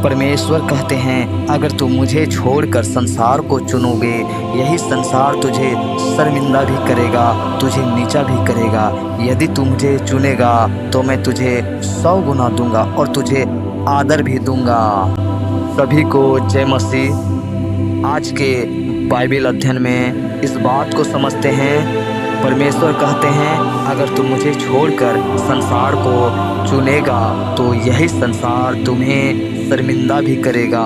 परमेश्वर कहते हैं, अगर तू मुझे छोड़कर संसार को चुनोगे, यही संसार तुझे शर्मिंदा भी करेगा, तुझे नीचा भी करेगा। यदि तू मुझे चुनेगा तो मैं तुझे 100 गुना दूंगा और तुझे आदर भी दूंगा। सभी को जय मसीह। आज के बाइबल अध्ययन में इस बात को समझते हैं। परमेश्वर कहते हैं, अगर तू मुझे छोड़कर संसार को चुनेगा तो यही संसार तुम्हें शर्मिंदा भी करेगा,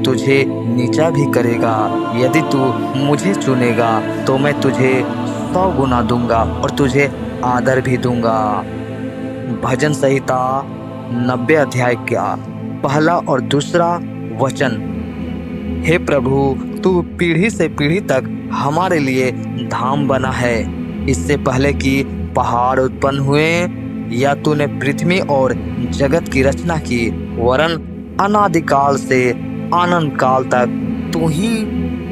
तुझे नीचा भी करेगा। यदि तू मुझे चुनेगा तो मैं तुझे 100 गुना दूंगा और तुझे आदर भी दूंगा। भजन संहिता 90 अध्याय का 1 और 2 वचन। हे प्रभु, तू पीढ़ी से पीढ़ी तक हमारे लिए धाम बना है। इससे पहले कि पहाड़ उत्पन्न हुए या तूने पृथ्वी और जगत की रचना की, वरन अनादिकाल से आनंद काल तक तू ही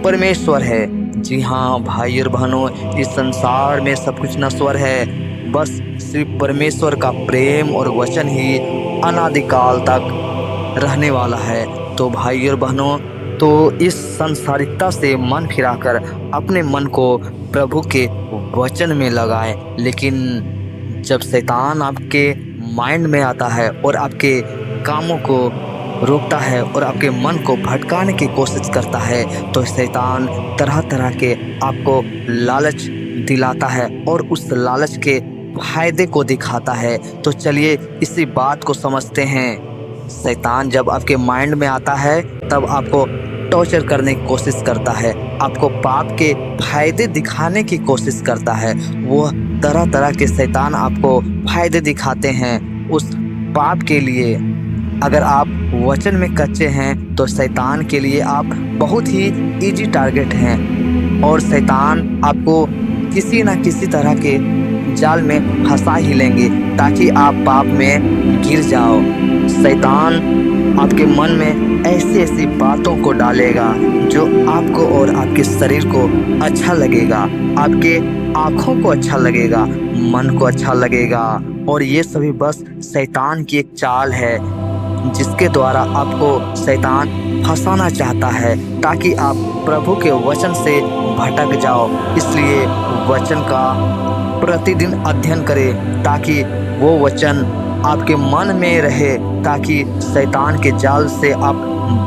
परमेश्वर है। जी हाँ भाई और बहनों, इस संसार में सब कुछ नश्वर है, बस सिर्फ परमेश्वर का प्रेम और वचन ही अनादिकाल तक रहने वाला है। तो भाई और बहनों, तो इस संसारिकता से मन फिराकर अपने मन को प्रभु के वचन में लगाएं। लेकिन जब शैतान आपके माइंड में आता है और आपके कामों को रोकता है और आपके मन को भटकाने की कोशिश करता है, तो शैतान तरह तरह के आपको लालच दिलाता है और उस लालच के फायदे को दिखाता है। तो चलिए इसी बात को समझते हैं। शैतान जब आपके माइंड में आता है तब आपको टॉर्चर करने की कोशिश करता है, आपको पाप के फायदे दिखाने की कोशिश करता है। वो तरह तरह के शैतान आपको फायदे दिखाते हैं उस पाप के लिए। अगर आप वचन में कच्चे हैं तो शैतान के लिए आप बहुत ही इजी टारगेट हैं और शैतान आपको किसी न किसी तरह के जाल में फंसा ही लेंगे ताकि आप पाप में गिर जाओ। शैतान आपके मन में ऐसी ऐसी बातों को डालेगा जो आपको और आपके शरीर को अच्छा लगेगा, आपके आँखों को अच्छा लगेगा, मन को अच्छा लगेगा। और ये सभी बस शैतान की एक चाल है जिसके द्वारा आपको शैतान फंसाना चाहता है ताकि आप प्रभु के वचन से भटक जाओ। इसलिए वचन का प्रतिदिन अध्ययन करें ताकि वो वचन आपके मन में रहे, ताकि शैतान के जाल से आप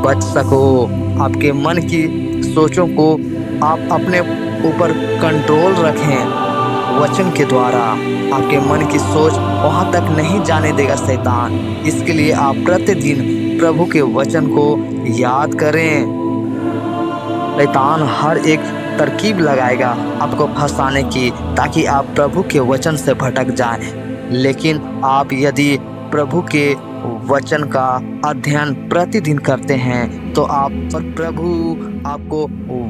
बच सको। आपके मन की सोचों को आप अपने ऊपर कंट्रोल रखें वचन के द्वारा। आपके मन की सोच वहाँ तक नहीं जाने देगा शैतान। इसके लिए आप प्रतिदिन प्रभु के वचन को याद करें। शैतान हर एक तरकीब लगाएगा आपको फंसाने की ताकि आप प्रभु के वचन से भटक जाएं। लेकिन आप यदि प्रभु के वचन का अध्ययन प्रतिदिन करते हैं तो आप और प्रभु आपको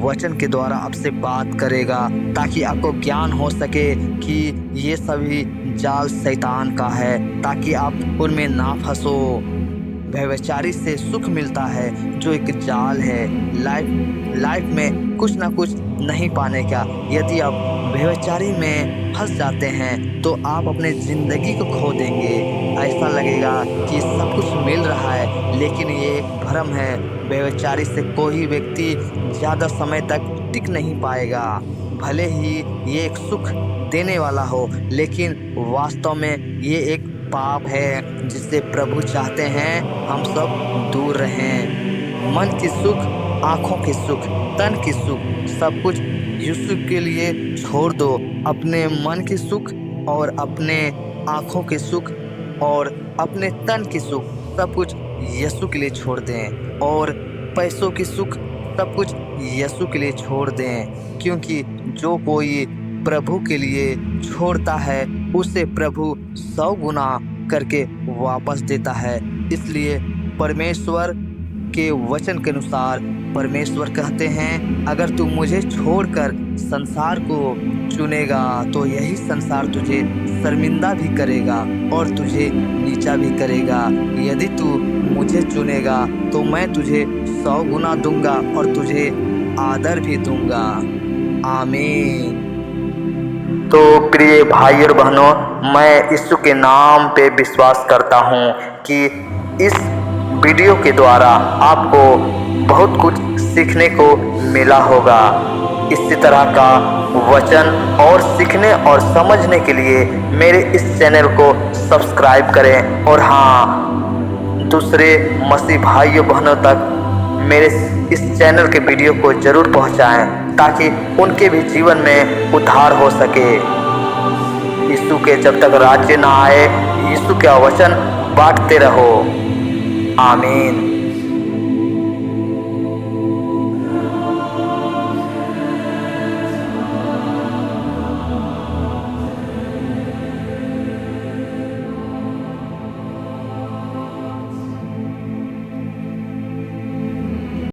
वचन के द्वारा आपसे बात करेगा ताकि आपको ज्ञान हो सके कि ये सभी जाल शैतान का है, ताकि आप उनमें ना फंसो। व्यभिचारी से सुख मिलता है जो एक जाल है लाइफ में कुछ ना कुछ नहीं पाने का। यदि आप व्यभिचारी में फंस जाते हैं तो आप अपने ज़िंदगी को खो देंगे। ऐसा लगेगा कि सब कुछ मिल रहा है, लेकिन ये एक भ्रम है। व्यभिचारी से कोई व्यक्ति ज़्यादा समय तक टिक नहीं पाएगा। भले ही ये एक सुख देने वाला हो, लेकिन वास्तव में ये एक पाप है जिससे प्रभु चाहते हैं हम सब दूर रहें। मन की सुख, आँखों की सुख, तन की सुख, सब कुछ यीशु के लिए छोड़ दो। अपने मन की सुख और अपने आँखों के सुख और अपने तन की सुख सब कुछ यीशु के लिए छोड़ दें, और पैसों की सुख सब कुछ यीशु के लिए छोड़ दें। क्योंकि जो कोई प्रभु के लिए छोड़ता है उसे प्रभु 100 गुना करके वापस देता है। इसलिए परमेश्वर के वचन के अनुसार परमेश्वर कहते हैं, अगर तू मुझे छोड़कर संसार को चुनेगा तो यही संसार तुझे शर्मिंदा भी करेगा और तुझे नीचा भी करेगा। यदि तू मुझे चुनेगा तो मैं तुझे 100 गुना दूंगा और तुझे आदर भी दूंगा। आमीन। तो प्रिय भाई और बहनों, मैं यीशु के नाम पे विश्वास करता हूँ कि इस वीडियो के द्वारा आपको बहुत कुछ सीखने को मिला होगा। इसी तरह का वचन और सीखने और समझने के लिए मेरे इस चैनल को सब्सक्राइब करें और हाँ, दूसरे मसीह भाइयों बहनों तक मेरे इस चैनल के वीडियो को ज़रूर पहुंचाएं ताकि उनके भी जीवन में उद्धार हो सके। यीशु के जब तक राज्य ना आए, यीशु का वचन बांटते रहो। आमीन।